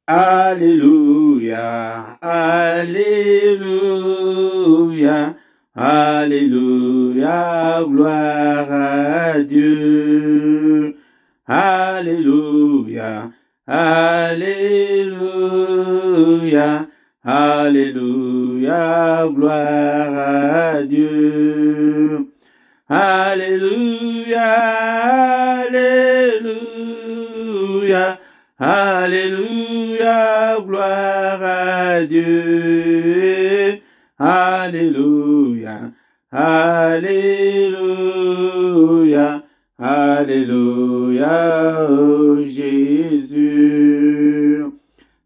Alléluia, Alléluia, Alléluia, gloire à Dieu. Alléluia, Alléluia, Alléluia, gloire à Dieu. Alléluia, Alléluia, Alléluia, gloire à Dieu. Alléluia, Alléluia, Alléluia, oh Jésus.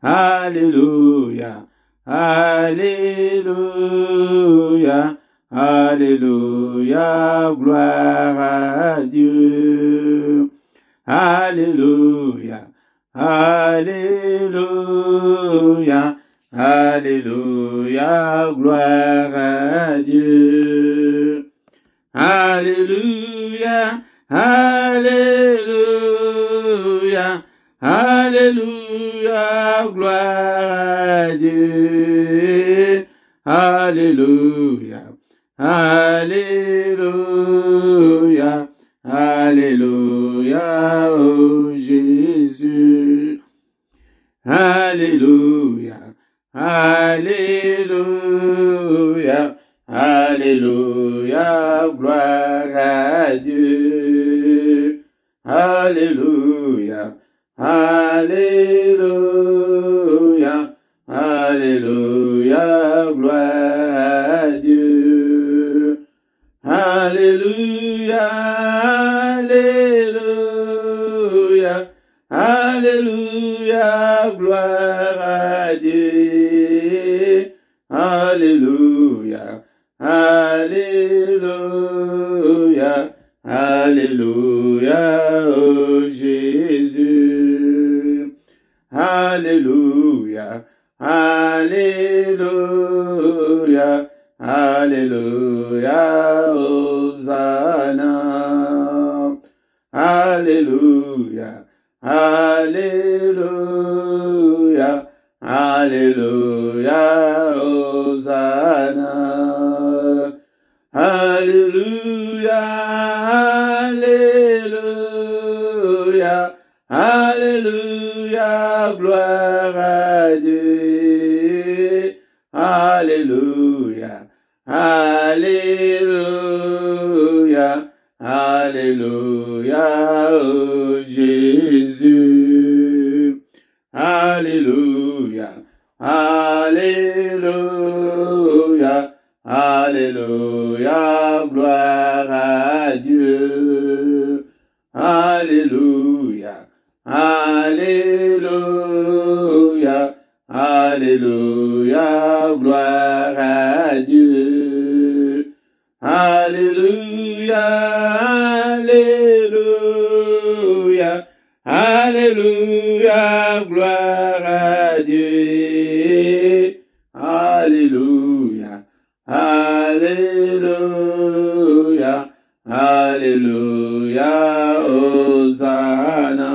Alléluia, Alléluia, Alléluia, gloire à Dieu. Alléluia, Alléluia, Alléluia, gloire à Dieu. Alléluia, Alléluia, Alléluia, gloire à Dieu. Alléluia, Alléluia, Alléluia, oh Jésus. Alléluia, Alléluia, Alléluia, gloire à Dieu. Alléluia, Alléluia, Alléluia, gloire à Dieu. Alléluia, Alléluia, Alléluia, gloire à Dieu. Alléluia, Alléluia, Alléluia, oh Jésus. Alléluia, Alléluia, Alléluia, Hosanna. Alléluia, Alléluia, Alléluia, Hosanna. Alléluia, Alléluia, Alléluia, gloire à Dieu. Alléluia, Alléluia, Alléluia, oh Jésus. Alléluia, Alléluia, Alléluia, gloire à Dieu. Alléluia, Alléluia, Alléluia, gloire à Dieu. Alléluia, Alléluia, Alléluia, gloire à Dieu. Alléluia, Alléluia, Alléluia, Hosanna.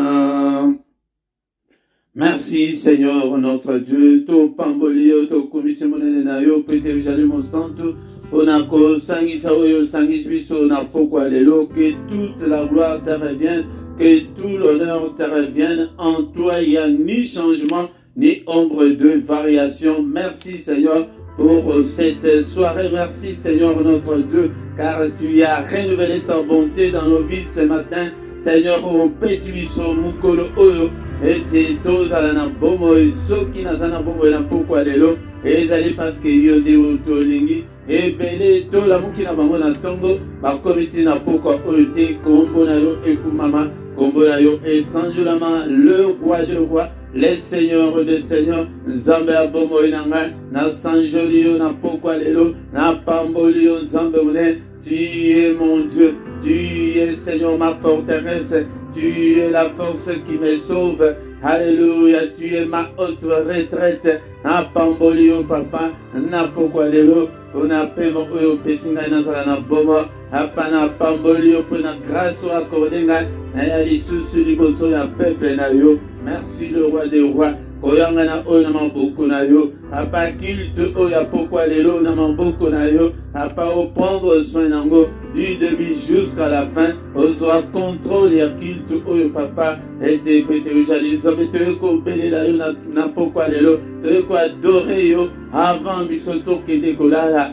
Merci Seigneur notre Dieu, to pambolio, to commission monenayo, pété jali mon santo, onako sangi saoyo, sangi biso, na pourquoi lelo, que toute la gloire te revienne, que tout l'honneur te revienne, en toi il n'y a ni changement, ni ombre de variation. Merci Seigneur pour cette soirée, merci Seigneur notre Dieu, car tu as renouvelé ta bonté dans nos vies ce matin, Seigneur, au pésibiso, mukolo oyo, et tozala na bomo soki nazana bomo na pokwa lelo ezali parce que yo de otolingi ebele tola muki na bango na tongo bakomiti na pokwa oyo te kombo na yo ekumama kombo na yo esanjulama le roi de roi les seigneurs de seigneurs Nzambe abomo inanga na sanjoli yo na pokwa lelo na pamboli yo Nzambe mune. Tu es mon Dieu, tu es Seigneur ma forteresse, tu es la force qui me sauve. Alléluia, tu es ma haute retraite. Na pambolio papa, na pokwa lelo, ona pemo oyo pesinga na zala na bomo, apana pambolio pour na grâce accordée na ya lisusu liboso ya peuple na yo. Merci le roi des rois, koyangana oyo na maboko na yo. Papa, culte oyo pokwa lelo na maboko na yo. Papa, au prendre soin nango du début jusqu'à la fin. On sera contrôle ya culte oyo papa. Ete pete ujali nzambe toyeko belela yo na pokwa lelo. Toyeko adore yo avant bisoto kende kolala.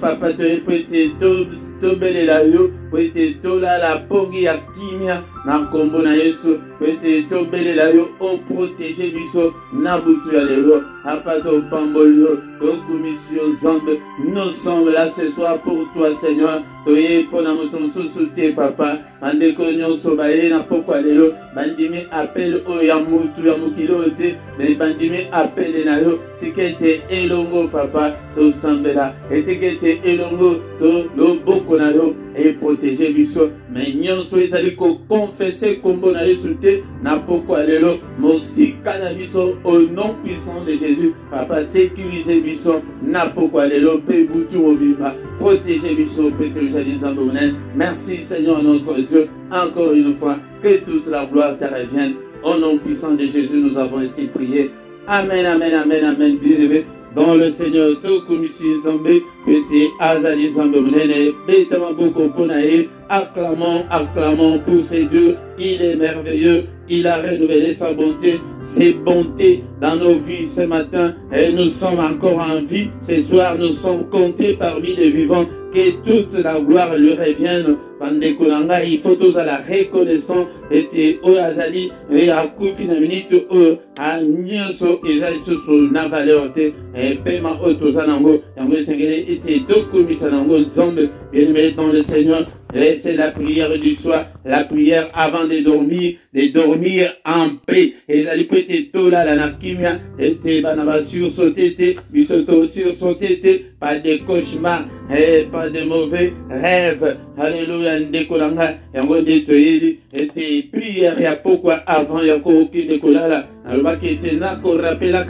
Papa toyeko ete tobelela yo. Pete tolala pongi ya kimia na kombo na Yesu. Pete tobelela yo o protéger biso na butu ya lelo. Papa to pambolio to commission zambe. Nous sommes là ce soir pour toi Seigneur. Toye pona moton susute papa. Mande konyo sobaye na pokwa lelo. Bandimi appel o ya mutu ya mukilo te. Mais bandimi appel na yo. Tikete elongo papa. To sambela. Etikete elongo to loboko na yo. Et protéger biso. Mais nyonso ezali ko confesser kombo na Yesu te. Na pokwa lelo. Mosika na biso au nom puissant de Jésus. Papa sécuriser biso. Na pokwa lelo. Pe butu mobimba. Protéger biso. Merci Seigneur notre Dieu. Encore une fois. Que toute la gloire te revienne. Au nom puissant de Jésus, nous avons ainsi prié. Amen, amen, amen, amen. Bien-aimé. Dans le Seigneur, tout comme ici, Zambé, petit Azali Zambé, Betama Boko Ponae, acclamons, acclamons pour ces dieux. Il est merveilleux. Il a renouvelé sa bonté, ses bontés dans nos vies ce matin. Et nous sommes encore en vie. Ce soir, nous sommes comptés parmi les vivants. Que toute la gloire lui revienne. Pandekolanga, il faut tous à la reconnaissance. Et au Azali, et à Koufi na minute, à Nyoso, et à Soso, Navaleur, et Pema Otozanango, et en Sengele, et Dokumisanango, Zombe, bien-aimé dans le Seigneur. Et c'est la prière du soir, la prière avant de dormir en paix. Et la lipete tola la nakimia, et te banaba sur sauté, bisoto sur sauté, pas de cauchemar, et pas de mauvais rêves. Alléluia, ndekolanga, yango ndetoyeli, et te prière ya pourquoi avant ya koki dekolala. Alors qui était là qu'on rappelle la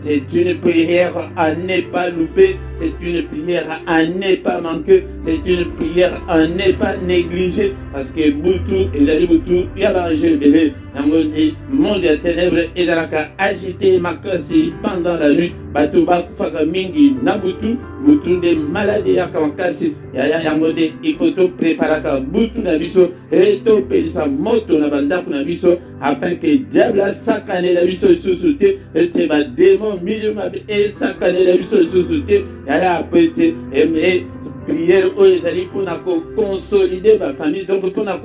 c'est une prière à ne pas louper, c'est une prière à ne pas manquer, c'est une prière à ne pas négliger, parce que Boutou, et Boutou, il y a l'ange bébé, le monde des ténèbres et dans la cas agité, makasi pendant la nuit, Batou Bakufaka Mingi, Nabutu, Boutou des maladies à Kankasi, Yayamode, il faut tout préparer à Boutou Nabiso, et tout payer sa moto Nabanda pour Nabiso, afin que diable a saccané la vie sur sous-souté, et te va démon, milieu et saccané la vie sur sous-souté, yaya après et prière aux amis pour consolider ma famille, donc pour ma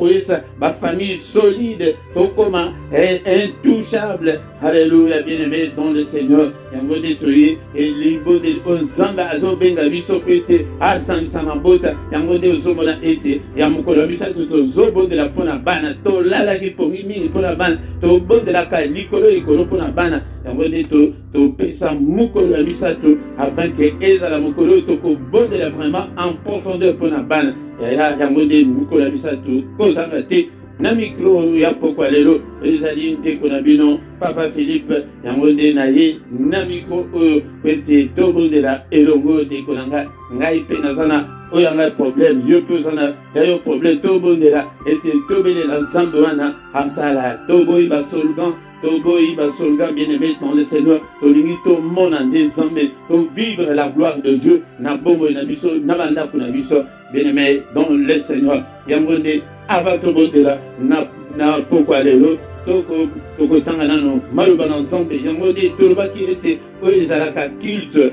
famille solide, pour comment intouchable. Alléluia, bien-aimé dans le Seigneur. Yango détruit et l'imbo de Ozamba Azo Benga Biso Pete, Asan Samabota, Yango de Ozomona Ete, Yamukolo Bisa Toto Zobo de la Pona Bana, To Lala Gipongi Mini Pona Bana, To Bon de la Kalikolo et Kolo Pona Bana, Yango de To Pesa Mukolo Bisato, afin que Eza la Mukolo Toko Bon de la vraiment en profondeur Pona Bana, Yango de Mukolo Bisato, Kozangate. Na micro ya pokwa lelo ezali ndeko na bino Papa Philippe yango nde na ye na micro oyo pete tobondela elongo ndeko na ngai pe nazana oyo ngai problème yo pe ozana yo problème tobondela ete tobelela nzambe wana asala toboyi basolgan bien-aimé dans le Seigneur, tolingi to mona nzambe, to vivre la gloire de Dieu na bongo na biso na banda kuna biso bien-aimé dans le Seigneur yangonde avant to bondela na pokwa lelo toko tanga nano maluba na nzambe yangonde tolobaki ete oyo ezalaka culte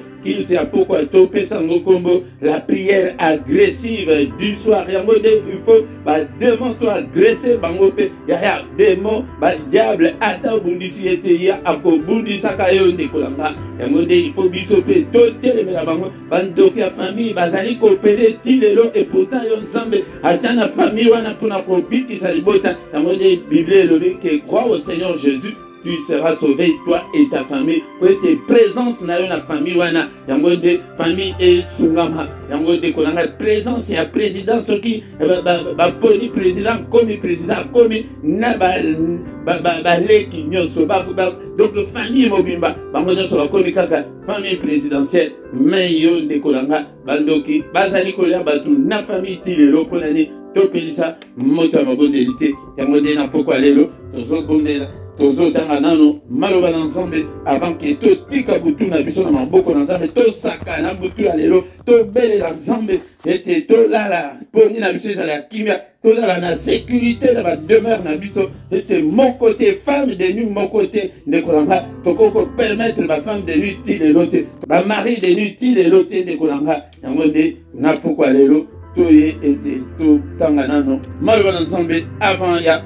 ya pourquoi to pesa ngokombo la prière agressive du soir yangonde il faut ba démon to agresser bango pe ya démon ba diable ata bundisi ete ya akobundisa kayo ndekolanga yangonde il faut biso pe to telemela bango bandoki ya famille bazali coopérer tilelo et pourtant yo nzambe atana famille wana pona kobikisa libota yangonde bible elobi que crois au Seigneur Jésus, tu seras sauvé, toi et ta famille. Pour tes présences dans la famille, wana, yango de famille et sungama, yango de kolanga présence et présidence qui poli président comme nabal leki nyoso donc famille mobimba bango nyoso comme kaka famille présidentielle mais yo de kolanga bandoki bazali kolia batu na famille tilelo konani topelisa moto ya mabondelité yango de na pokwa lelo tozobondela tozo tanga nano maloba na nzambe avant que totika butu na biso na maboko na nzambe tosaka na butu ya lelo tobelela nzambe ete tolala poni na biso ezala kimia tozala na sécurité na bademeure na biso ete mon côté femme de nuit mon côté ndekolanga tokoko permettre bafemme de nuit ti lelo te bamari de nuit ti lelo te ndekolanga yango nde na pokwa lelo toye ete totanga nano maloba na nzambe avant ya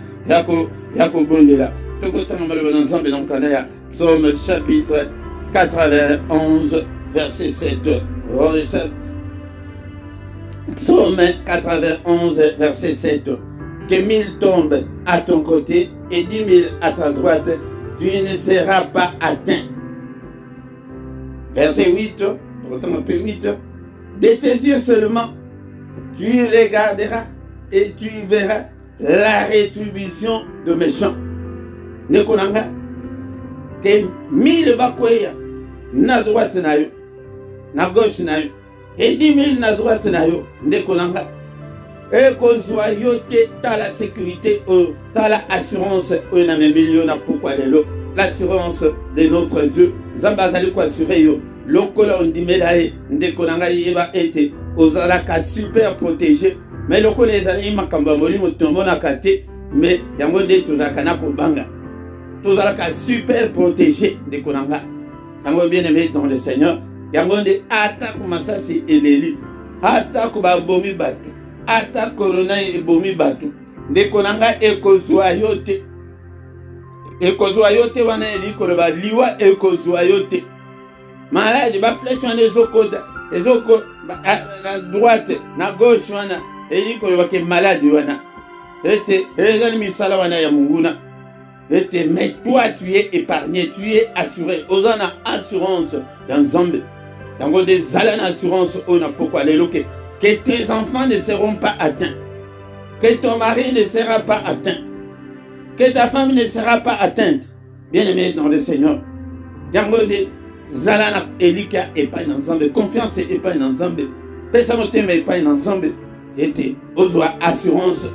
kobondela tokotanga maloba na nzambe na mokanda ya psaume chapitre 91 verset 7 psaume 91 verset 7 que 1000 tombent à ton côté et 10 000 à ta droite, tu ne seras pas atteint. Verset 8, autant un peu 8, de tes yeux seulement, tu regarderas et tu verras la rétribution de méchants. Ne konanga que 1000 bakweya na droite na yo, na gauche na yo, et 10 000 na droite na yo, ne konanga. Et kozwa yo te ta la sécurité, ta la assurance, na memilio na pourquoi l'assurance de notre Dieu. Zamba zali ko assurer yo. Lokola ondimelae ndekonanga yeba ete ozalaka super protégé. Mais lokola ezali makamba molimo tombona kate, mais yango de tozalaka na kobanga. Tozalaka super protégé ndekonanga. Yango bien aimé dans le Seigneur. Yango de ata kumasasi eleli. Ata kubabomi batu. Ata corona ebomi batu ndekonanga ekozwa yote wana elikoloba liwa ekozwa yote malade ba flèche wana ezoko na droite na gauche wana elikoloba ke malade wana ete ezali misala wana ya munguna ete mais toi tu es épargné, tu es assuré ozana assurance dans Nzambe yango de zala na assurance ona pourquoi leloke que tes enfants ne seront pas atteints, que ton mari ne sera pas atteint, que ta femme ne sera pas atteinte. Bien-aimé dans le Seigneur, Yangode, Zalana Elika et pas ensemble, confiance et pas ensemble, Pesamotem et pas ensemble, et Ozoa assurance.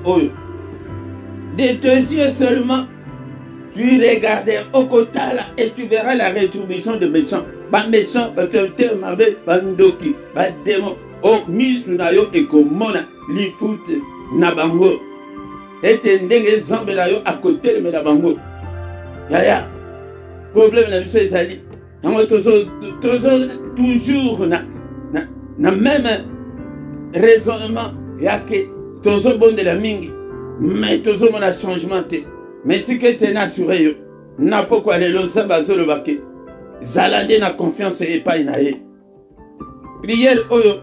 De tes yeux seulement, tu regardes au côté et tu verras la rétribution de méchants. Ba méchants, ba te mabe, ba ndoki, ba démon. O misu na yo ekomona li foot na bango ete ndenge zambe na yo à côté de na bango yaya problème na biso ezali yango toujours na même raisonnement yake tozo bondela mingi mais tozo mona changement te mais tike te na assuré yo na pokwa lelo nzambe azolobake zalande na confiance epai na ye prière oyo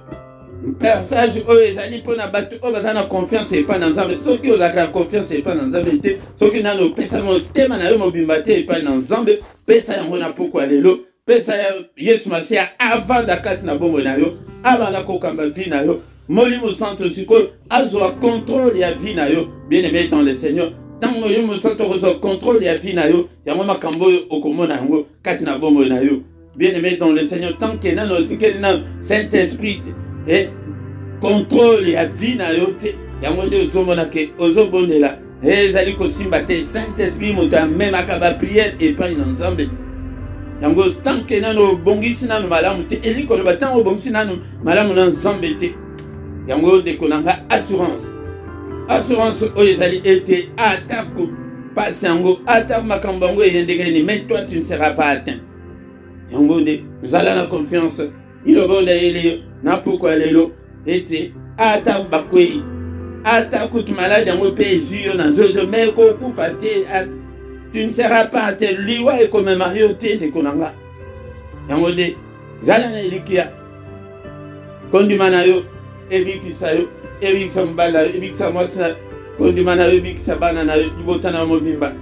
persage oyo ezali mpona bato oyo baza na confiance epai na nzambe soki ozalaka na confiance epai na nzambe te soki nano opesa motema na yo mobimba te epai na nzambe pesa yango na pokwa lelo pesa ya yesu masiya avanda kati na bomoi na yo abanda kokamba vi na yo molimo santo sikoyo azwa contrôle ya vi na yo bien aimé dans le Seigneur ntango molimo santo okozwa contrôle ya vi na yo yango makambo oyo okomona yango kati na bomoi na yo bien aimé dans le Seigneur tant que nano otikeli nano Saint-Esprit et contrôle ya vie na yo te yango nde ozomona ke ozobondela ezali kosimba te Saint-Esprit moto amemaka bapriere epai na nzambe yango tanke nano obongisi nano malamu te elikoloba ntango obongisi nano malamu na nzambe te yango ndekonanga assurance oyo ezali ete atako pasi yango atako makambo yango eyendekeni mais toi tu ne seras pas atteint yango nde ozala na confiance ilobonda eleyo na pourquoi lelo ete ata bakwei ata kutu malade yango mpe ezwi yo na nzoto me kokufa te tu ne seras pas te liwa ekomema yo te ndeko na nga yango nde zala na elikia kondima na yo ebikisa yo ebikisa mobali na yo ebikisa mwasi na yo kondima na yo ebikisa bana na yo libota na yo mobimba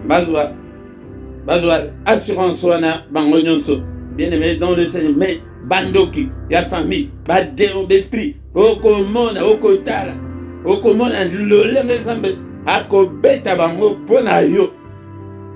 bazwa assurance wana bango nyonso bien aimé dans le Seigneur mais bandoki ya famille badeo d'esprit okomona okotala okomona lolenge nzambe akobeta bango mpona yo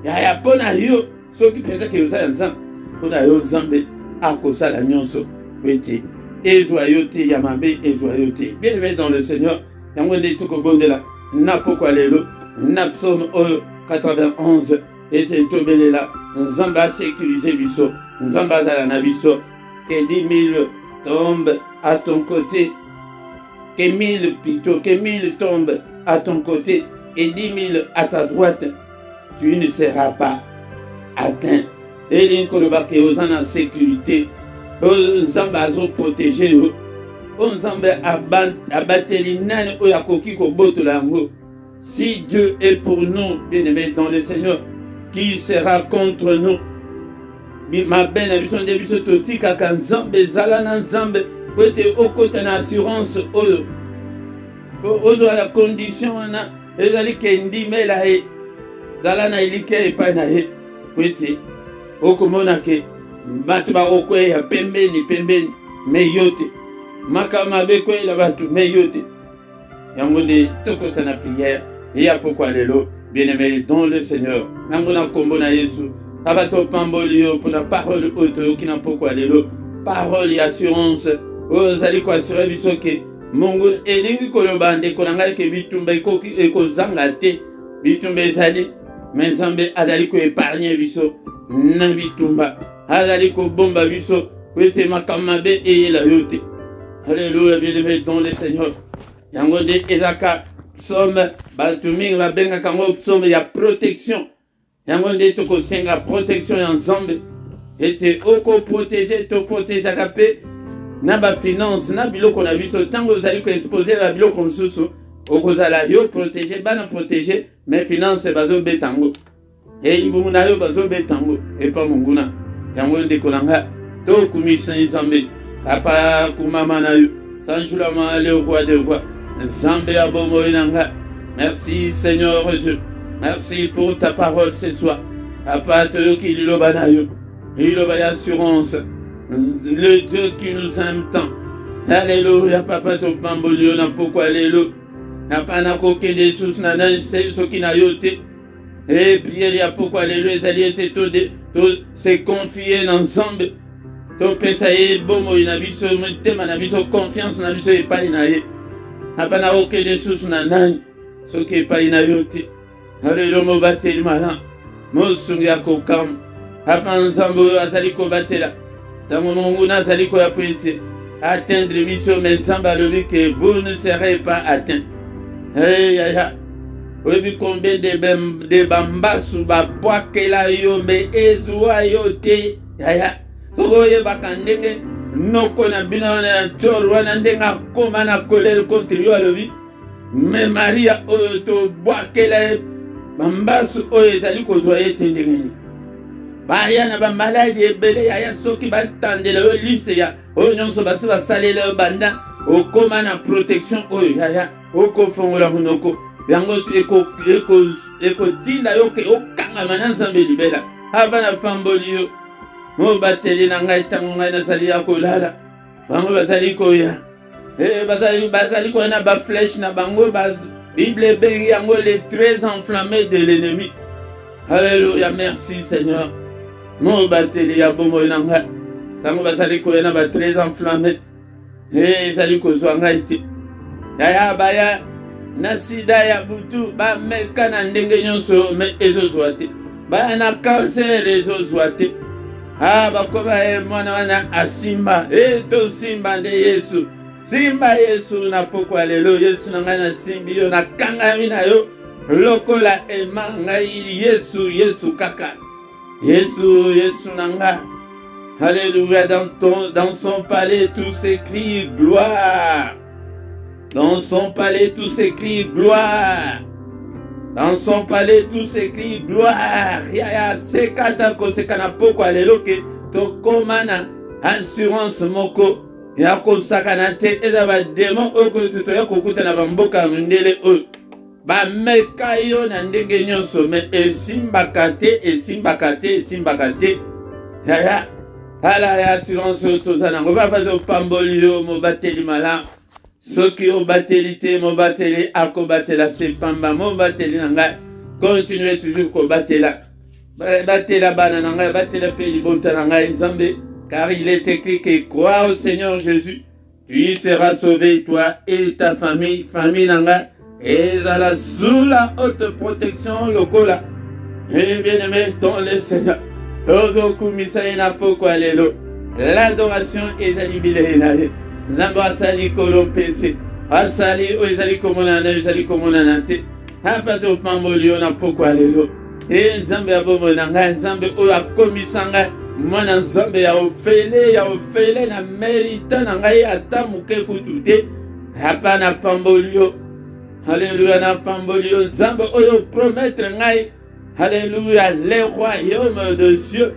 yaya mpona yo soki mpenza ke osala nzambe mpona yo nzambe akosala nyonso po ete ezwa yo te ya mabe ezwa yo te bien aimé dans le Seigneur yango nde tokobondela na pokwa lelo na psaume oyo 91 ete tobelela nzambe asécuriser biso nzambe azala na biso que 10 000 tombent à ton côté que 1000 plutôt que 1000 tombent à ton côté et 10 000 à ta droite tu ne seras pas atteint. Et l'inkolobake aux en sécurité nzambe azo protéger yo nzambe abateli nani oyo akoki kobotola yango. Si Dieu est pour nous, bien-aimés dans le Seigneur, qui sera contre nous? Ma belle ambition de biso totika ka nzambe zala na nzambe kote okota na assurance ozo la condition wana ezali ke ndimela he zala na ilike epai na he kote okomona ke bato bakokwea pembeni me yote makama bekwela bato me yote yango nde tokota na prière. Et ya pourquoi lelo bien-aimé dans le Seigneur nango na kombo na Yesu abato pambolio pour la parole auto qui n'a pourquoi lelo parole et assurance ozali ko assurer biso ke mongo elingi koloba nde konanga ke bitumba ekozanga te bitumba ezali mais nzambe azali ko épargner biso na bitumba azali ko bomba biso wete makamabe eyela yote. Alléluia bien-aimé dans le Seigneur yango nde ezaka psaume batuming babenga kango psaume ya protection yango nde tokosenga protection ya nzambe ete oko protéger to protéger kape na ba finance na biloko na biso tango ozali ko exposer ba biloko mosusu okozala yo protéger bana protéger mais finance bazo betango e libumu na yo bazo betango e pa munguna yango nde kolanga to kumisa nzambe papa kumama na yo sanjulama le roi des rois nzambe abomo inanga. Merci Seigneur Dieu, merci pour ta parole ce soir. Papa toyoki liloba na yo liloba d'assurance, le Dieu qui nous aime tant. Alléluia papa to pambolio na pourquoi lelo na pana kokende sous na na soki na yote et prière ya pourquoi lelo ezali ete to se confier ensemble to pesa ye bomo na biso motema na biso confiance na biso epai na ye apana okende sous na nani soki epai na yo te. Alelo mobateli mala mosungi ya kokam apa nzambe oyo azali kobatela ntango monguna azali koya ete atteindre biso mais nzambe alobi ke vous ne serez pas atteint. Yaya oyebi combien de bambasu bapwakela yo me ezwa yo te yaya soko oyebaka ndenge noko na bino wana ya ntoro wana ndenge akoma na kolere contre yo alobi me maria oyo tobwakela ye bambasu oyo ezali kozwa ye te ndenge nini baya na bamaladi ebele yaya soki batandela yo liste ya oyo nyonso basi basalela yo banda okoma na protection oyo yaya okofongola munoko yango ekotinda yo ke okangama na nzambe libela ava na pamboli yo mobateli na ngai ntango ngai nazali ya kolala bango bazali koya bazali koya na baflèche na bango bible ebengi yango les traits enflammés de l'ennemi. Alléluia, merci Seigneur. Mobateli ya bomoi na ngai ntango bazali koya na batraits enflammés ezali kozwa ngai te yaya baya na sida ya butu bameka na ndenge nyonso me ezozwa te baya na cancer ezozwa te bakoma ye mwana wana asimba tosimba nde yesu simba yesu na pokwa lelo yesu na ngai nasimbi yo nakangami na yo lokola ema ngai yesu kaka yesu na ngai. Alléluia, dans son palais tout s'écrit gloire. Dans son palais tout s'écrit gloire. Dans son palais tout s'écrit gloire. Yaya sekata kosekana pokwa lelo ke tokomana assurance moko ya kosakana te eza ba démon oko toya kokuta na bamboka mindele oyo bameka yo na ndenge nyonso me esimbaka te yaya ala ya assurance tozana ngo bafazo pamboli yo mobateli mala soki obateli te mobateli akobatela sepamba mobateli na ngai continue toujours kobatela batela bana na ngai batela pe libota na ngai nzambe car il est écrit que crois au Seigneur Jésus tu seras sauvé toi et ta famille na ngai ezala sous la haute protection lokola Et bien-aimé dans le Seigneur. L'adoration ezali bilei na ye. Nzambe asali kolompesi. Asali ezali komonana ezali komonana te. Hapa to pambolio na pokwa lelo. E Nzambe abomona ngai Nzambe oyo akomisa ngai mwana Nzambe ya ofele na merita na ngai ata muke kutu te. Hapa na pambolio. Alléluia na pambolio Nzambe oyo promettre ngai. Alléluia les royaumes de Dieu.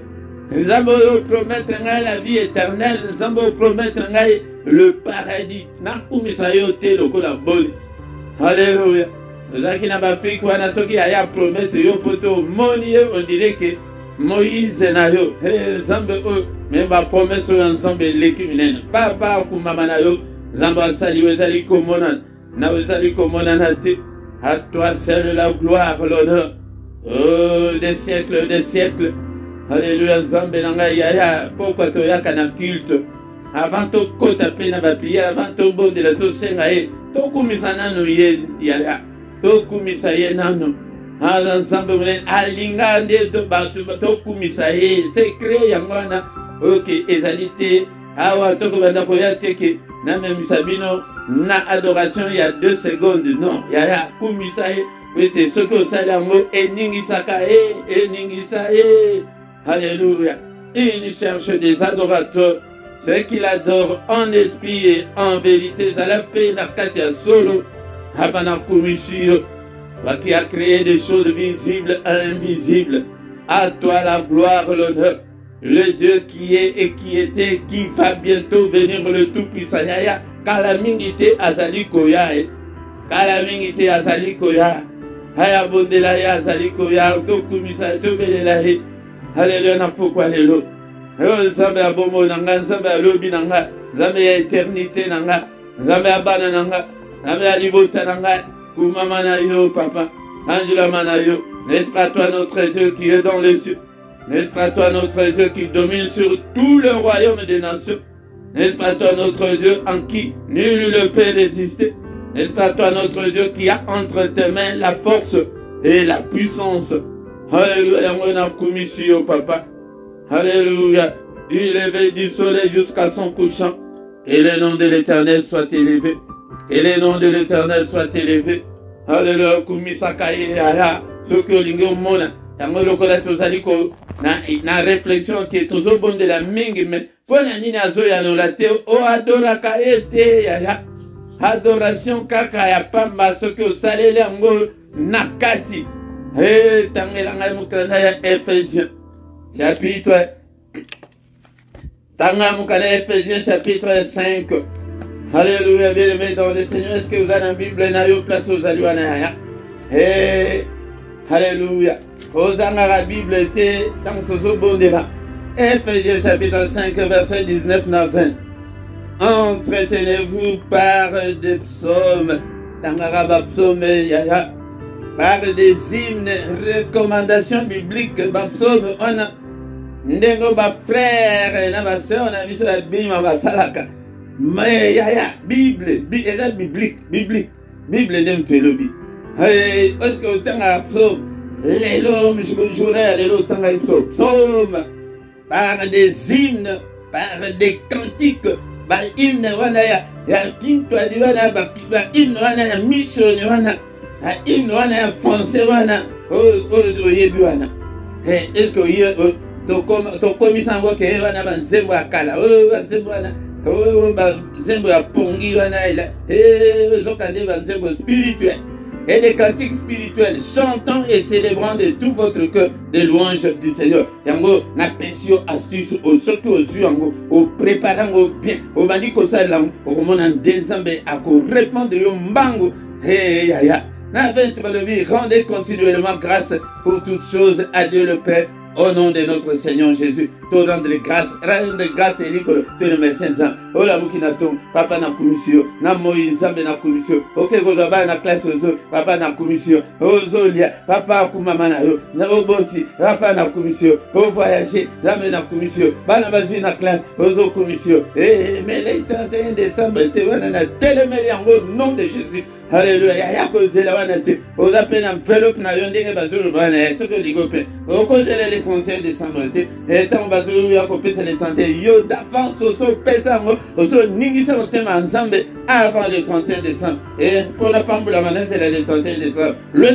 Nzambe oyo promettre ngai la vie éternelle. Nzambe oyo promettre ngai le paradis. Nakumisa yo te lokola boli. Alléluia. Ozaki na bafrika wana soki aya promettre yo poto moni ye on dirait que Moïse na yo. Nzambe oyo me ba promesse oyo Nzambe eleki minene. Papa akumama na yo. Nzambe asali yo ezali komona. Na ezali komona na te. À toi seul la gloire, l'honneur. Oh, des siècles. Alléluia, Nzambe nanga yaya, pourquoi tu yaka na culte? Avant to kota pe na ba prière, avant to bondela to senga e, to kumisa nano ye yaya, to kumisa ye nano. Ala Nzambe mwen alinga nde to batu to kumisa ye, c'est créé yangwana. OK, ezalité, awa to ko banda ko ya teke, na même sabino na adoration il y a 2 secondes. Non, yaya kumisa ye. Wete soko salango eningisaka eningisa. Alléluia. Il cherche des adorateurs, ceux qui l'adorent en esprit et en vérité. Zalape na katia solo habana kumishio, qui a créé des choses visibles et invisibles. À toi la gloire, l'honneur. Le Dieu qui est et qui était, qui va bientôt venir, le Tout-Puissant. Yaya kalamingite azali koya. Kalamingite azali koya. Haya bondela ya azali koya to kumisa to belela he. Alléluia na pourquoi lelo. Nzambe ya bomo nanga, Nzambe ya lobi nanga, Nzambe ya éternité nanga, Nzambe ya bana nanga, Nzambe ya libota nanga, kumama na yo papa, anjula mana yo. N'est-ce pas toi notre Dieu qui est dans les cieux? N'est-ce pas toi notre Dieu qui domine sur tout le royaume des nations? N'est-ce pas toi notre Dieu en qui nul ne peut résister? N'est-ce pas toi notre Dieu qui a entre tes mains la force et la puissance? Alléluia, on a commis au papa. Alléluia, du lever du soleil jusqu'à son couchant. Que le nom de l'Éternel soit élevé. Que le nom de l'Éternel soit élevé. Alléluia, kumisa kaya, ce que l'ingo mona. Yango lokola sozali ko na réflexion qui est toujours bonne de la mingi, mais pona nini azoya no la te o adora ka ete ya. Adoration kaka ya pamba soki osaleli yango na kati. Tangelanga mukanda ya Ephésiens chapitre Tanga mukanda Ephésiens chapitre 5. Alléluia, bien-aimés dans le Seigneur. Est-ce que vous avez la Bible na yo place aux aluana ya? Alléluia. Ozanga la Bible était tant que bondela. Ephésiens chapitre 5 verset 19 à 20. Entretenez-vous par des psaumes, par des hymnes, recommandations bibliques, psaumes, on a ndengo ba frère na ba sœur na biso ya bima ba salaka. Mais yaya Bible, eza biblique, Bible ndem telobi. Est-ce que tanga psaume, lelo journée lelo tanga psaume, par des hymnes, par des cantiques. Ba hymne wana ya kinto adi wana ba hymne wana ya mission wana ba hymne wana ya français wana o yebi wana est-ce que hier to komisa ngo ke wana ba nzembo ya kala ba nzembo wana ba nzembo ya pongi wana ila zokande ba nzembo spirituel et des cantiques spirituels, chantant et célébrant de tout votre cœur des louanges du Seigneur. Yango na pesio astuce surtout aux yeux yango au préparant au bien au bandi ko salam au mona nzambe ako répondre yo mbango ya na 20 balobi rendez continuellement grâce pour toutes choses à Dieu le Père au nom de notre Seigneur Jésus. to rendre grâce et likolo to remercier nzambe ola muki na to papa na commission na moi nzambe na commission oke ko ba na classe ozo papa na commission ozolia papa kumama na yo na oboti papa na commission o voyager nzambe na commission bana bazwi na classe ozo commission mais le 31 décembre te wana na telemeli yango nom de Jésus. Alléluia. Ya kozela wana te. Oza pe na enveloppe na yo ndenge bazolo bana. Soko ligope. Okozela le 31 décembre te. Tant bazolo ya kopesa le 31 yo d'avance oso pesa ngo. Oso ningisa motema ensemble avant le 31 décembre. Et pour la pambula mana c'est le 31 décembre. Loin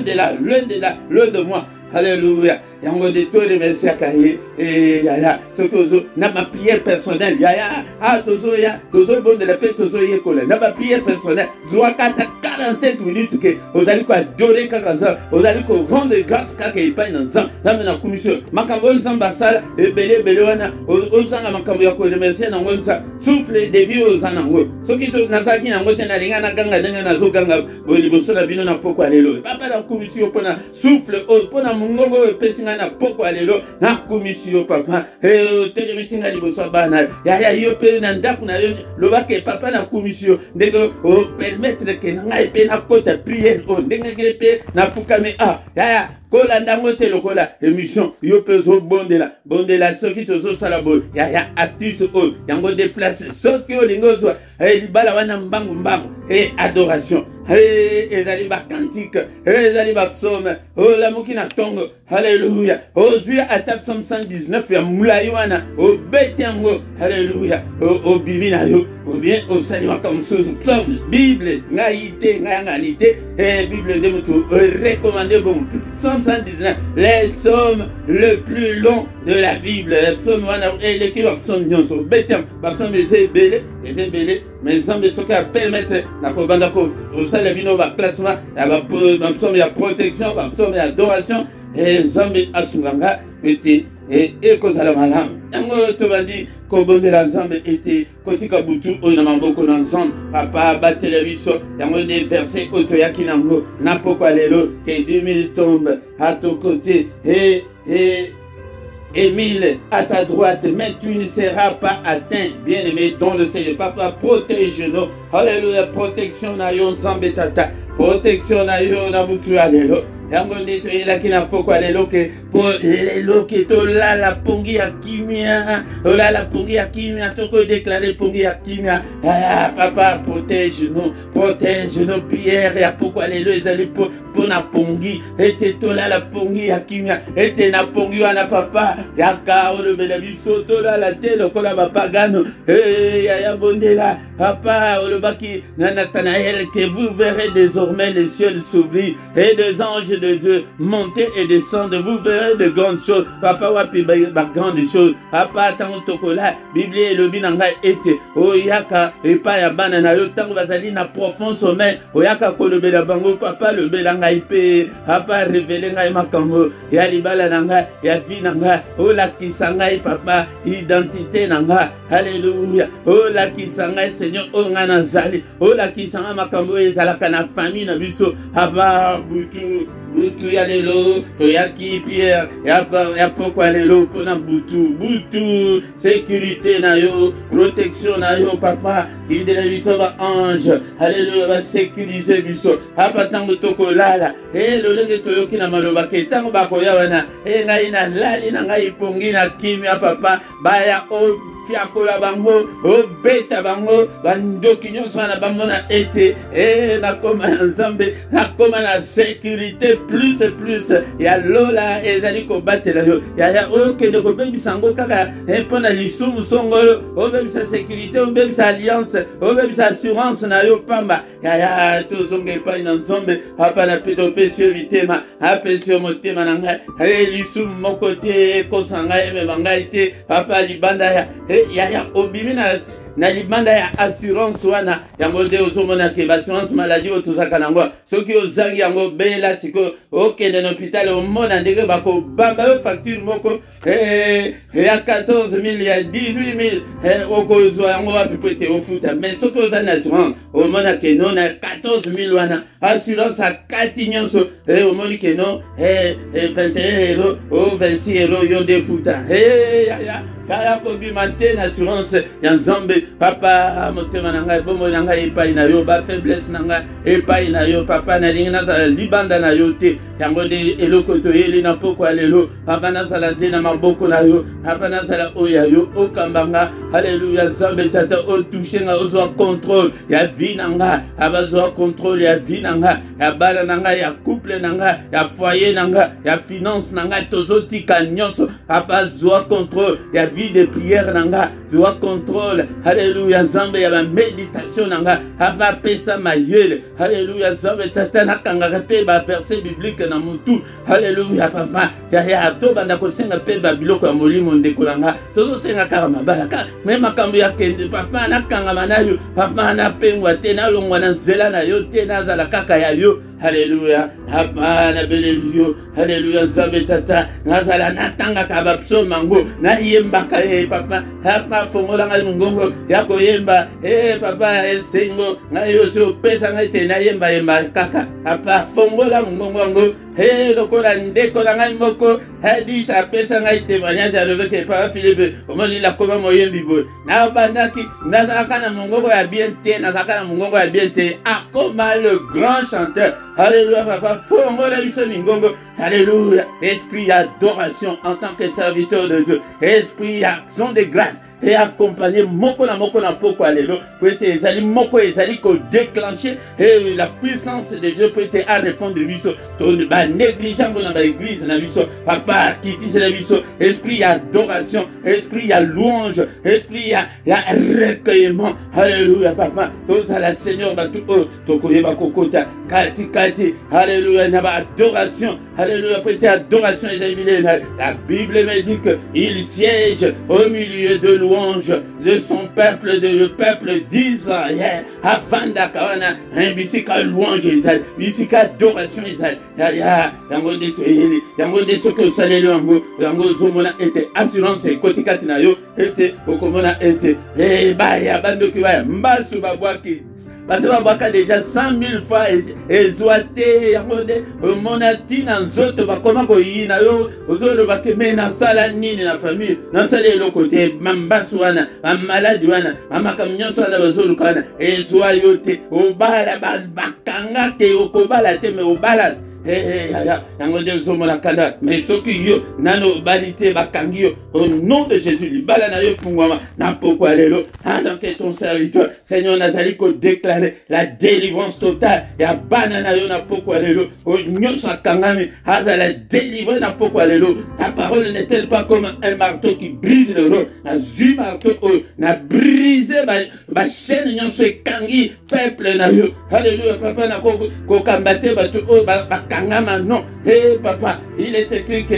de moi. Alléluia. Yango de tout remercier à Kaye et yaya. Ce que ozo na ma prière personnelle. Yaya. Tozo bon de la paix tozo yekole. Na ma prière personnelle. Zouakata 45 minutes que vous allez quoi adorer kakanza. Vous allez quoi rendre grâce kaka ipa nanzam. Na mena commission. Makambo nzamba sala et belé wana. Ozanga makambo ya ko remercier na ngonza. Souffle de vie ozana ngo. Soki to nazaki na ngote na linga na ganga ndenge na zo ganga. Boliboso na bino na poko alelo. Papa la commission pona souffle pona mungongo pesinga na poko alelo na commission papa telemisinga liboso bana ya yo pe na ndaku na yo lobake papa na commission ndenge o permettre que ngai pe na kota prière o ndenge ke pe na fukame ya kolanda ngote lokola émission yo pe zo bondela soki tozo sala bol ya astuce o yango déplacer soki o lingozo libala wana mbangu adoration ezali ba cantique ezali ba psaume la mokina tongo alléluia Josué ata psaume 119 ya mulai wana obeti yango alléluia obimina yo ou bien osalima comme chose psaume bible ngaite nganganite bible de mutu recommandé bon psaume 119 les psaumes le plus long de la bible les psaumes wana l'équipe psaume nyonso obeti ba psaume ezebele mais nzambe soki apermettre na kobanda ko osala bino ba classement ya ba psaume ya protection ba psaume ya adoration nzambe asunganga ete ekozala malamu yango tobandi kobondela nzambe ete kotika butu oyo na maboko na nzambe papa batela biso yango nde verset oyo toyaki nango na poko lelo ke 2000 tombe à ton côté et 1000 à ta droite, mais tu ne seras pas atteint. Bien-aimé, dans le Seigneur, papa, protège-nous. Alléluia, protection na yo nzambe tata. Protection na yo na butu alelo. Yango ndito ila kina poko alelo ke po lelo ke to la pongi ya kimia. La pongi ya kimia toko déclarer pongi ya kimia. Papa, protège-nous prière ya poko alelo ezali po na pongi. Ete to la pongi ya kimia. Ete na pongi wana papa. Yaka olo bela biso to la telo kola bapagano. Ya bondela papa olo baki na Nathanaël que vous verrez désormais les cieux s'ouvrir et des anges de Dieu monter et descendre. Vous verrez de grandes choses. Papa wapi ba grandes choses. Papa tango tokola Bible elobi nanga ete oyaka epa ya bana na yo tango bazali na profond sommeil oyaka kolobela bango papa lobela ngai pe papa révéler ngai makambo ya libala nanga ya vie nanga olakisa ngai papa identité nanga alléluia olakisa ngai Seigneur onga nazali olakisa ngai makambo ezalaka na famille na biso papa butu ya lelo toyaki pierre ya poko lelo pona butu sécurité na yo protection na yo papa tidela biso ba ange alléluia ba sécuriser biso apa tango tokolala lolenge toyoki na maloba ke tango bakoya wana ngai na lali na ngai pongi na kimia papa baya o fiakola bango obeta bango bandoki nyonso na bango na ete nakoma na nzambe nakoma na sécurité plus ya lola ezali kobatela yo ya okende kobebisa yango kaka mpona lisumu songolo obebisa sécurité obebisa alliance obebisa assurance na yo pamba ya tozonga epai na nzambe apa na peto pesi yo bitema apesi yo motema na ngai lisumu moko te ekosa ngai emema ngai te apa libanda ya obimi na libanda ya assurance wana yango nde ozomona ke assurance maladie otozaka nango soki ozangi yango bela siko okende na hôpital omona ndenge bakobamba yo facture moko ya 14000 ya 18000 okozwa yango wapi po ete ofuta mais soki oza na assurance omona ke no na 14000 wana assurance akati nyonso omoni ke no 21 € o 26 € yo nde futa kaya kobima te na assurance ya nzambe papa motema na ngai bomoi na ngai epai na yo bafaiblesse na ngai epai na yo papa nalingi nazala libanda na yo te yango nde eloko toyeli na poko ya lelo papa nazala te na maboko na yo papa nazala oyo ya yo okambanga haleluya nzambe tata otushe nga ozwa contrôle ya vie na ngai abazwa contrôle ya vie na ngai ya bana na ngai ya couple na ngai ya foyer na ngai ya finance na ngai tozotika nyonso papa zwa contrôle ya vie de prière na ngai zwa contrôle haleluya nzambe ya baméditation na ngai abapesa mayele haleluya nzambe tata nakangaka mpe baverset biblique na mutu haleluya papa ya tobanda kosenga mpe babiloko ya molimo ndeko na ngai tozosenga kaka mabala kaka me makambo ya kende papa nakangama na yo papa napengwa te nalongwa na nzela na yo te nazala kaka ya yo haleluya papa nabeleli yo haleluya nzambe tata nazala natangaka bapsaume yango nayembaka ye papa papa fongola ngai mongongo ya koyemba papa esengo ngai osi opesa ngai te nayembayemba kaka papa fongola mongongo yango lokola ndeko na ngai moko hadis apesa ngai témoignage alobeke papa Philippe omoni lakoma moyembi boye nabandaki nazalaka na mongongo ya bien te nazalaka na mongongo ya bien te akoma le grand chanteur alléluia papa fongola biso mingongo alléluia esprit d'adoration en tant que serviteur de Dieu esprit d'action de grâce et accompagner moko na poko alelo pour être ezali moko ezali ko déclencher et la puissance de Dieu peut être à répondre biso to ba négligent dans l'église na biso papa kiti c'est la biso esprit d'adoration esprit ya louange esprit ya recueillement alléluia papa to ça la Seigneur ba tout to koyeba kokota kati alléluia na ba adoration alléluia peut être adoration ezali la Bible me dit que il siège au milieu de louange de son peuple, le peuple d'Israël. Avant d'akawana, un bisika louange Israël, bisika adoration Israël. Yango de ce que ça yango zomona était assurance et kotikati na yo était okomona était ya bando kiba mbasu babwaki. Parce que déjà 100 000 fois ezouate yangonde monati na nzoto bakoma ko yina yo ozolo bakeme na sala nini na famille na sala le côté mambasu wana maladi wana amakamnyoso wana bazolo kana ezwa yote obala bakanga ke okobala te me obala yango de zomola kanda mais soki yo nano balite bakangi yo au nom de Jésus libala na yo pungwama na poko lelo en tant que ton serviteur Seigneur nazali ko déclarer la délivrance totale ya bana na yo na poko lelo o nyoso akangami azala délivrer na poko lelo ta parole n'est-elle pas comme un marteau qui brise le roc na zi marteau na briser ba chaîne nyoso kangi peuple na yo alléluia papa na ko kambate ba to non, papa, il est écrit que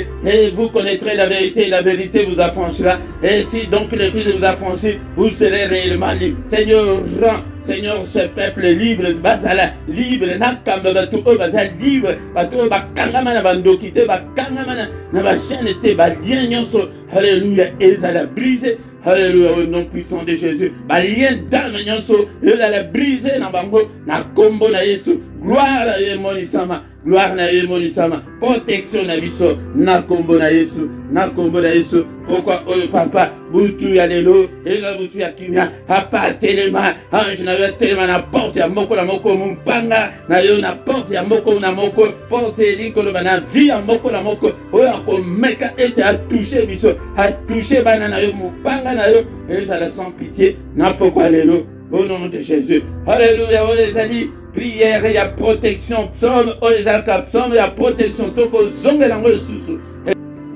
vous connaîtrez la vérité et la vérité vous affranchira. Et si donc le Fils vous affranchit, vous serez réellement libre. Seigneur, rends, Seigneur, ce peuple libre, bazala libre, nakamba batu bazala libre, batu bakangama na bandokite, bakangama na ba chaîne te ba lien nyonso. Alléluia, ezala brisé. Alléluia, au nom puissant de Jésus. Ba lien d'âme nyonso, ezala brisé na bango na kombo na Yesu. Gloire à Dieu monisama. Gloire na Dieu monisama. Protection na biso na kombo na Yesu. Na kombo na Yesu. Pourquoi papa butu ya lelo eza butu ya kimia hapa telema ange na yo telema na porte ya moko na moko mpanga na yo na porte ya moko na moko porte likolo bana vie ya moko na moko oyo akomeka ete a toucher biso a toucher bana na yo mpanga na yo ezala sans pitié na poko lelo au nom de Jésus. Alléluia. Ezali prière ya protection psaume ezalaka psaume ya protection toko zonge nango susu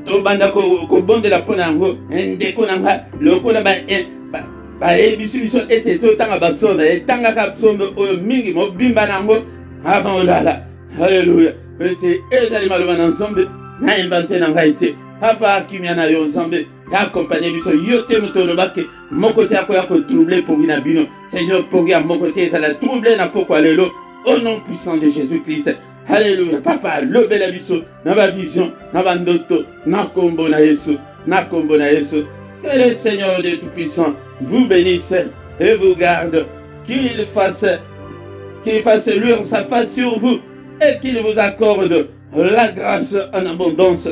tobanda ko bondela pona yango ndeko nanga lokola ba ebisi biso ete totanga bapsaume etangaka psaume oyo mingi mobimba nango avant olala. Alléluia. Ete ezali maloba na nzambe na invente na ngai te papa kimia na yo nzambe accompagner biso yo te moto bake moko te akoya ko troubler pour na bino Seigneur pour ya moko te ça la troubler na poko lelo au nom puissant de Jésus-Christ. Alléluia. Papa lobe la biso na ba vision na ba ndoto na kombo na Yesu na kombo na Yesu. Que le Seigneur de tout-puissant vous bénisse et vous garde, qu'il fasse luire sa face sur vous et qu'il vous accorde la grâce en abondance.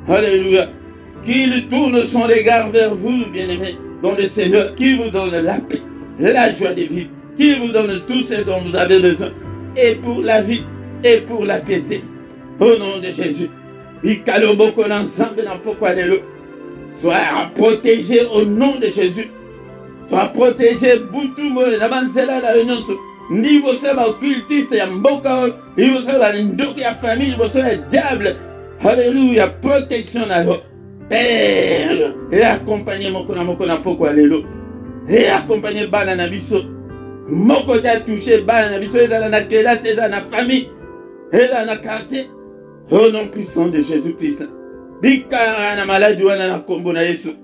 Alléluia. qu'il tourne son regard vers vous, bien-aimés, dans le Seigneur, qui vous donne la paix, la joie de vivre, qui vous donne tout ce dont vous avez besoin, et pour la vie, et pour la piété. Au nom de Jésus. Sois protégé au nom de Jésus. Sois protégé, Boutou, niveau seba occultiste ya mboka, niveau seba ndoki ya famille, niveau seba diable. Alléluia, protection na yo. Père, et accompagner moko na poko alléluia. Et accompagner bana na biso. Moko ta touché bana na biso, ezala na kelasi, ezala na famille, ezala na quartier. Au nom puissant de Jésus-Christ. Bikara na maladie wana na kombo na Yesu.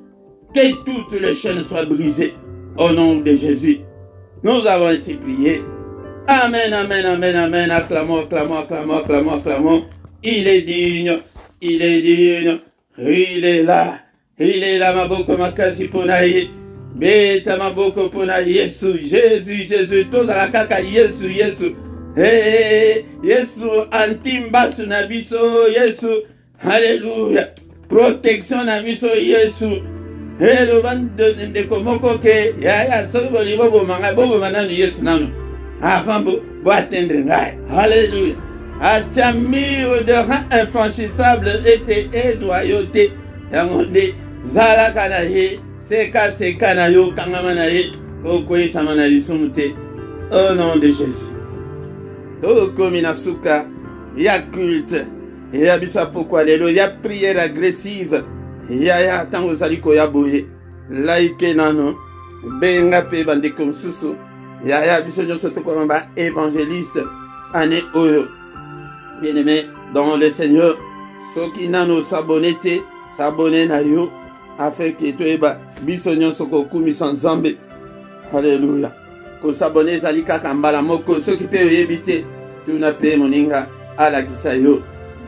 Que toutes les chaînes soient brisées. Au nom de Jésus. Nous avons ainsi prié. Amen, amen, amen, amen. Acclamons, acclamons, acclamons, acclamons, acclamons. Il est digne, il est digne. Il est là. Il est là, ma boko makasi ponaye. Beta ma boko ponaye. Yesu, Jésus, Jésus. Tous à la kaka, Yesu, Yesu. Hey, Yesu, antimbasu na biso, Yesu. Alléluia. Protection na biso, Yesu. Hey, le vent de komoko ke, ya, sobo li bobo manga, bobo mananu Yesu nanu. Avant bo atteindre ngai. Alléluia. Atamir de rang infranchissable était et joyauté. Yangonde, zala kanaye, seka na yo, kangamanaye, kokoye samanali sumute. Au nom de Jésus. Oh, comme inasuka, il y a culte, il y a bisa pourquoi il y a prière agressive, il y a tango saliko ya boye, laike nano, benga pe bande comme susu, il y a bisa nyosoto comme évangéliste, ane oyo. Bien aimé dans le Seigneur, ceux qui nano s'abonnete, s'abonner na yo, afin que tu eba biso nyosoko kumi sans zambe. Alléluia. Ko s'abonner zalika kambala moko ceux qui peuvent éviter tout na paix moninga à la kisayo.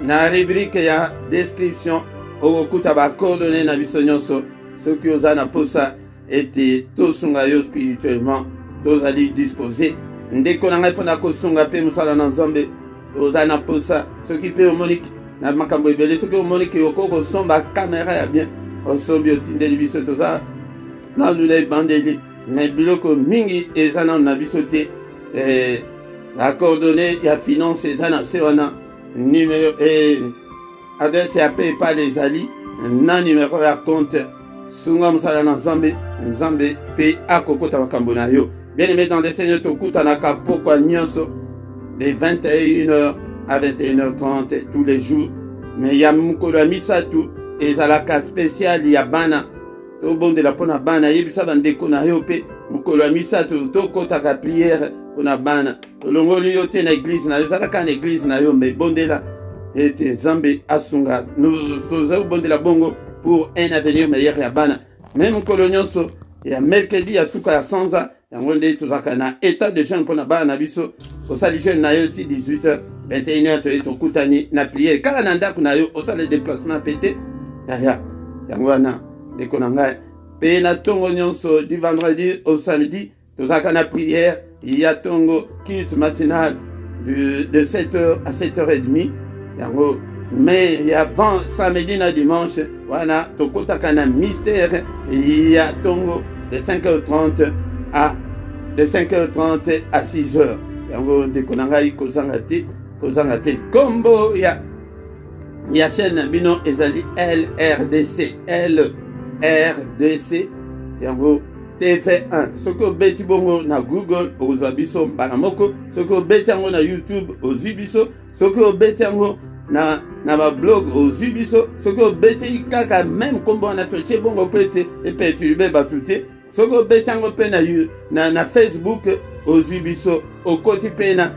Na rubrique ya description au kuta ba coordonner na biso nyonso ceux qui osana posa était tosunga yo spirituellement, tous ali disposer. Ndeko na ngai pona ko sunga pe musala na nzambe. Osana posa ceux qui peuvent monique na makambo ebele ceux qui monique yoko ko somba caméra ya bien. Osobi otindeli biso toza na lule bandeli. Mais biloko mingi ezana na bisote la coordonnée ya finance ezana sewana numéro adresse ya paye pas les ali na numéro ya compte sunga musala na nzambe pe akokota makambo na yo. Bien aimé dans le Seigneur tokuta na kapoko nyonso de 21h à 21h30 tous les jours. Mais ya mukolo misatu ezalaka spécial ya bana. To bonde la pona bana yebisa bandeko na yo pe mukolo misato to kota ka prière pona bana longoli yo te na église na yo zalaka na église na yo mais bonde la ete zambe asunga nous tozo bonde la bongo pour un avenir meilleur ya bana même mukolo nyonso ya mercredi ya suka ya sanza ya ngonde tozaka na état de jeune pona bana biso osali jeune na yo ti 18h 21h to kutani na prière kala na ndako na yo osali déplacement pété ya ngwana Pe na tongo nyonso du vendredi au samedi, tozaka na prière, il y a tongo culte matinal de 7h à 7h30. Mais il y a samedi na dimanche, voilà, tokotaka na mystère, il y a tongo de 5h30 à 6h. Yango dekonangai kozangate, kombo ya chaîne bino ezali LRDC yango TV1 soko beti bongo na Google ozwa biso mbala moko soko beti yango na YouTube ozwi biso soko beti yango na ba blog ozwi biso soko beti kaka même kombo na toche bongo pete e perturber batute soko beti yango pe na Facebook ozwi biso okoti pe na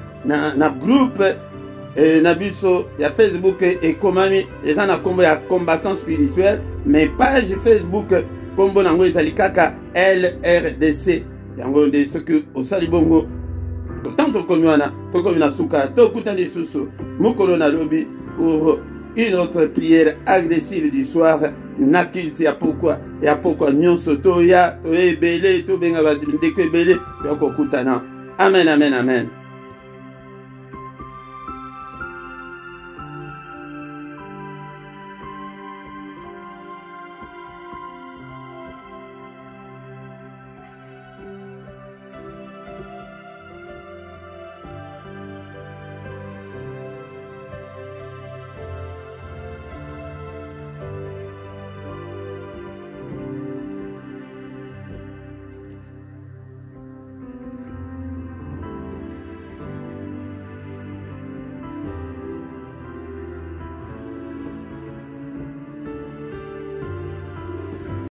groupe na biso ya Facebook et komami eza na kombo ya combattant spirituel mais page Facebook kombo nango ezali kaka LRDC yango nde soki osali bongo tanto komi wana tokomi na suka tokuta lisusu mokolo na lobi pour une autre prière agressive du soir na culte ya pokwa nyonso toya toyebele tobenga bandeko ebele yokokutana amen amen amen.